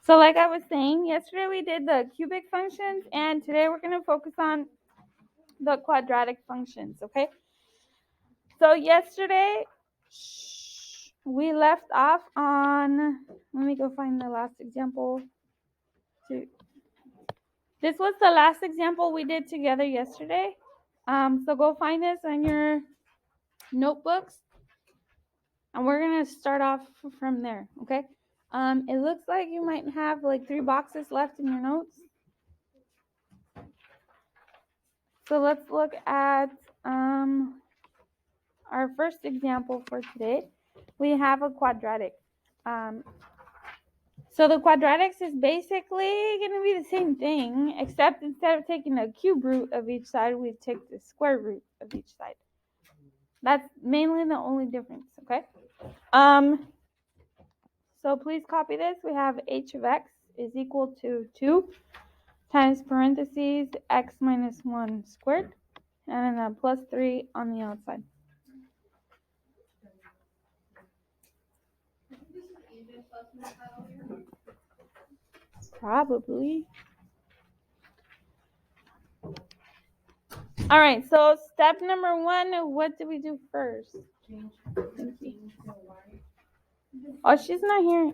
So like I was saying, yesterday we did the cubic functions, and today we're going to focus on the quadratic functions, okay? So yesterday we left off on, let me go find the last example. This was the last example we did together yesterday. So go find this on your notebooks, and we're going to start off from there, okay? It looks like you might have like 3 boxes left in your notes. So let's look at our first example for today. We have a quadratic. So the quadratics is basically going to be the same thing, except instead of taking the cube root of each side, we take the square root of each side. That's mainly the only difference, okay? So please copy this. We have h of x is equal to 2 times parentheses x minus 1 squared, and then a plus 3 on the outside. Probably. All right, so step number 1, what do we do first? Oh, she's not here.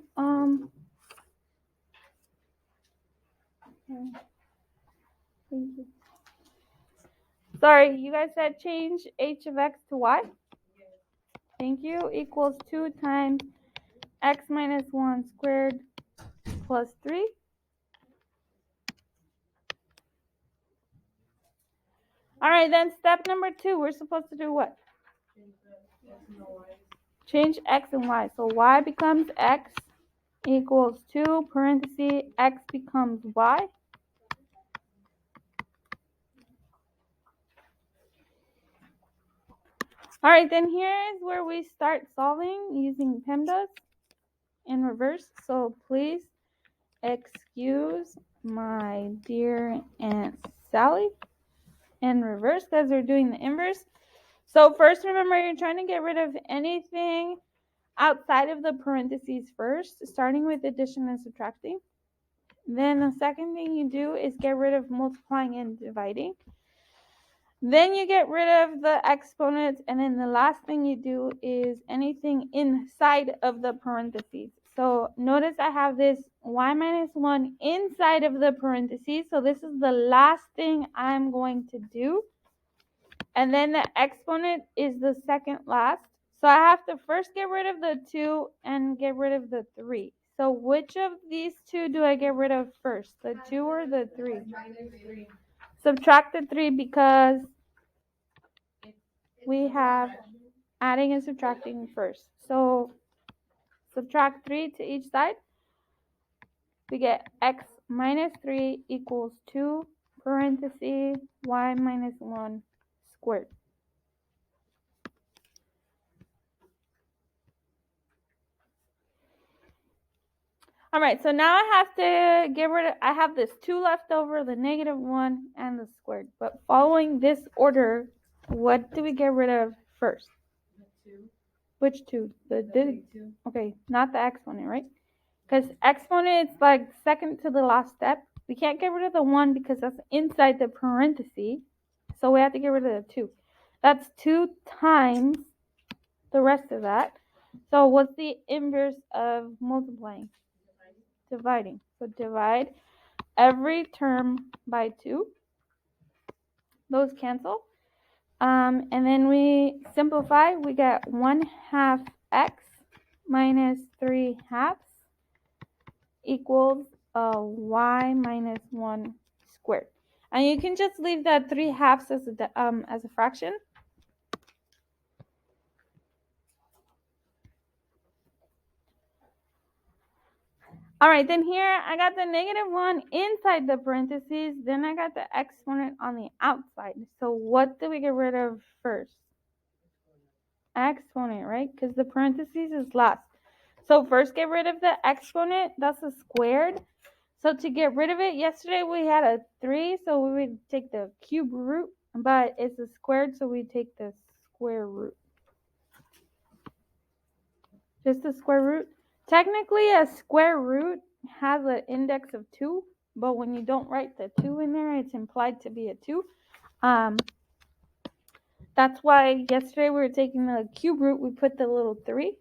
Thank you. Sorry, you guys said change h of x to y? Thank you. Equals 2 times x minus 1 squared plus 3. All right, then step number 2, we're supposed to do what? Change x and y. So y becomes x equals 2, parentheses, x becomes y. All right, then here is where we start solving using PEMDAS in reverse. So please excuse my dear Aunt Sally in reverse because we're doing the inverse. So first, remember, you're trying to get rid of anything outside of the parentheses first, starting with addition and subtracting. Then the second thing you do is get rid of multiplying and dividing. Then you get rid of the exponents, and then the last thing you do is anything inside of the parentheses. So notice I have this y minus 1 inside of the parentheses, so this is the last thing I'm going to do. And then the exponent is the second last. So I have to first get rid of the 2 and get rid of the 3. So which of these two do I get rid of first, the 2 or the 3? Subtract the 3 because we have adding and subtracting first. So subtract 3 to each side. We get x minus 3 equals 2 parentheses y minus 1 squared. All right, so now I have to get rid of, I have this 2 left over, the negative 1, and the squared. But following this order, what do we get rid of first? The 2. Which 2? The 2. Okay, not the exponent, right? Because exponent is like second to the last step. We can't get rid of the 1 because that's inside the parenthesis. So we have to get rid of the 2. That's 2 times the rest of that. So what's the inverse of multiplying? Dividing. So divide every term by 2. Those cancel. And then we simplify. We get 1/2 x minus 3/2 equals y minus 1 squared. And you can just leave that 3/2 as a fraction. All right, then here I got the negative 1 inside the parentheses. Then I got the exponent on the outside. So what do we get rid of first? Exponent, right? Because the parentheses is last. So first get rid of the exponent. That's a squared. So to get rid of it, yesterday we had a 3, so we would take the cube root, but it's a squared, so we take the square root. Just the square root. Technically, a square root has an index of 2, but when you don't write the 2 in there, it's implied to be a 2. That's why yesterday we were taking the cube root, we put the little 3.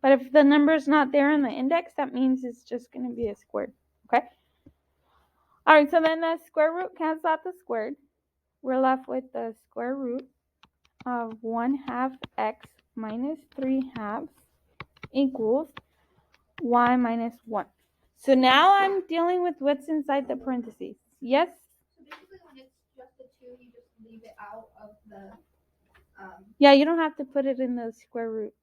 But if the number's not there in the index, that means it's just going to be a squared. Okay? All right, so then the square root cancels out the squared. We're left with the square root of 1/2 x minus 3/2 equals y minus 1. So now I'm dealing with what's inside the parentheses. Yes? So basically when it's just a 2, you just leave it out of the... Yeah, you don't have to put it in the square root.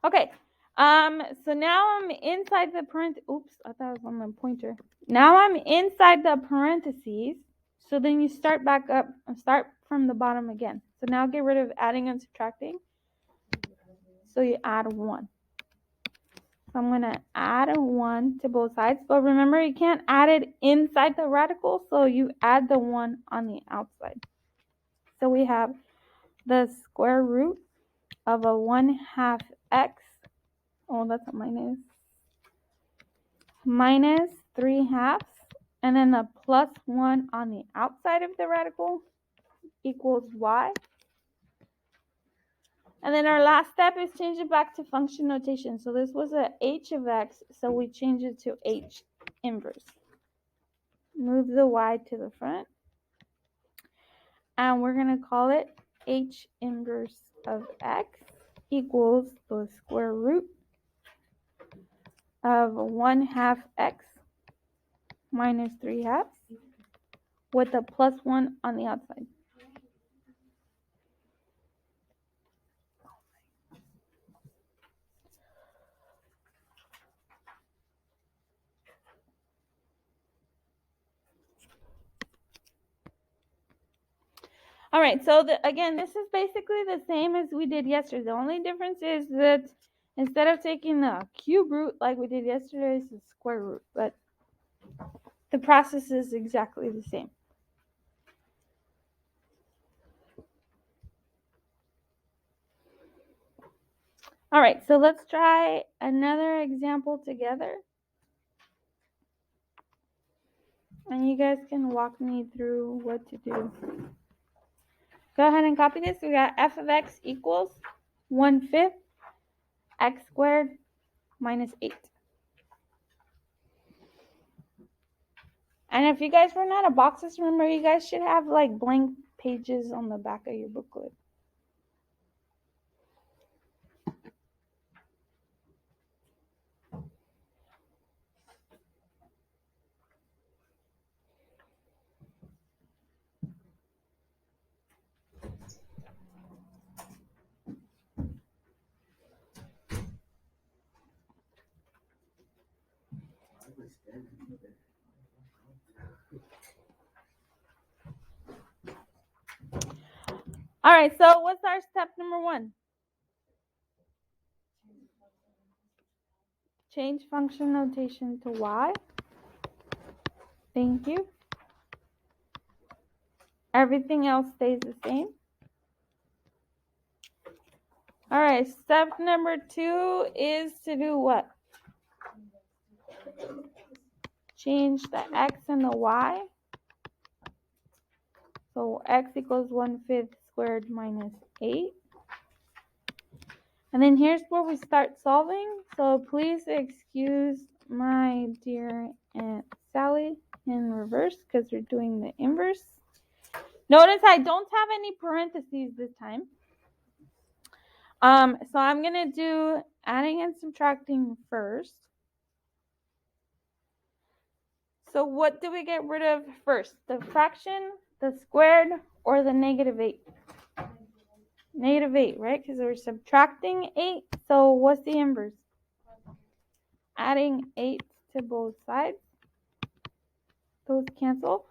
Okay. So now I'm inside the oops, I thought it was on the pointer. Now I'm inside the parentheses. So then you start back up and start from the bottom again. So now get rid of adding and subtracting. So you add 1. So I'm going to add a 1 to both sides. But remember, you can't add it inside the radical, so you add the 1 on the outside. So we have the square root of a 1/2 x. Oh, that's a minus. Minus 3/2. And then the plus 1 on the outside of the radical equals y. And then our last step is change it back to function notation. So this was a h of x, so we change it to h inverse. Move the y to the front. And we're going to call it h inverse of x equals the square root of 1/2 x minus 3/2 with a plus 1 on the outside. All right, so again, this is basically the same as we did yesterday. The only difference is that instead of taking the cube root like we did yesterday, it's the square root, but the process is exactly the same. All right, so let's try another example together. And you guys can walk me through what to do. Go ahead and copy this. We got f of x equals 1/5 x squared minus 8. And if you guys run out of boxes, remember you guys should have like blank pages on the back of your booklet. All right, so what's our step number 1? Change function notation to y. Thank you. Everything else stays the same. All right, step number 2 is to do what? Change the x and the y. So x equals 1/5 squared minus 8. And then here's where we start solving. So please excuse my dear Aunt Sally in reverse because we're doing the inverse. Notice I don't have any parentheses this time. So I'm going to do adding and subtracting first. So what do we get rid of first? The fraction, the squared, or the negative 8? Negative 8, right? Because we're subtracting 8. So what's the inverse? Adding 8 to both sides. Those cancel.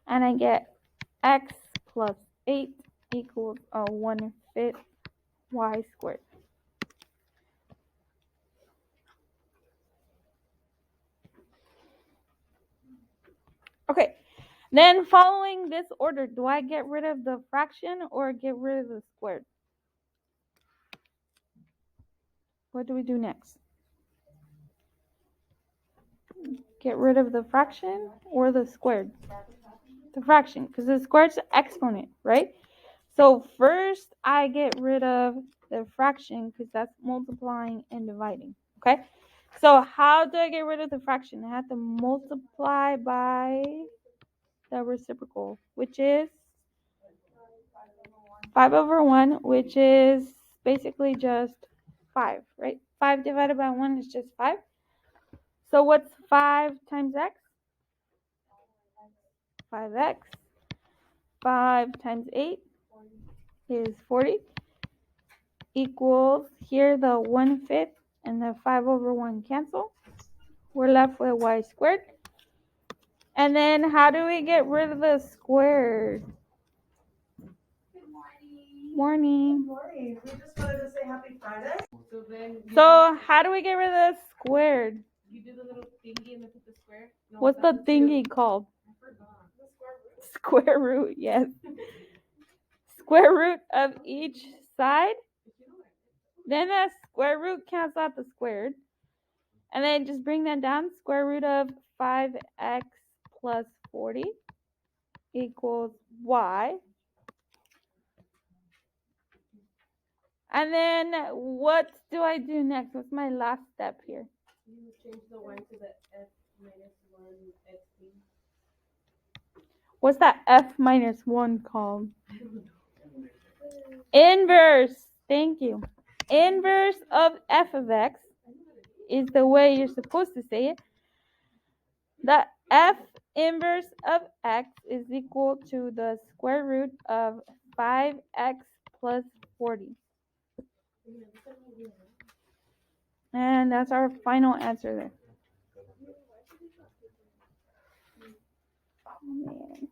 And I get x plus 8 equals 1/5 y squared. Okay, then following this order, do I get rid of the fraction or get rid of the squared? what do we do next? Get rid of the fraction or the squared? The fraction, because the squared's the exponent, right? So first I get rid of the fraction because that's multiplying and dividing, okay? So how do I get rid of the fraction? I have to multiply by the reciprocal, which is 5 over 1, which is basically just 5, right? 5 divided by 1 is just 5. So what's 5 times x? 5x. 5 times 8 is 40. Equals, here the 1/5 and the 5 over 1 cancel. We're left with y squared. And then how do we get rid of the squared? Morning. Morning. We just wanted to say happy Friday. So how do we get rid of the squared? You do the little thingy and then put the square. No, What's the thingy called? I forgot. The square root. Square root, yes. Square root of each side. Then the square root cancels out the squared. And then just bring that down. Square root of 5x plus 40 equals y. And then what do I do next? What's my last step here? You change the y to the f minus 1 x. What's that f minus 1 called? Inverse. Thank you. Inverse of f of x is the way you're supposed to say it. The f inverse of x is equal to the square root of 5x plus 40. And that's our final answer there. Oh, man.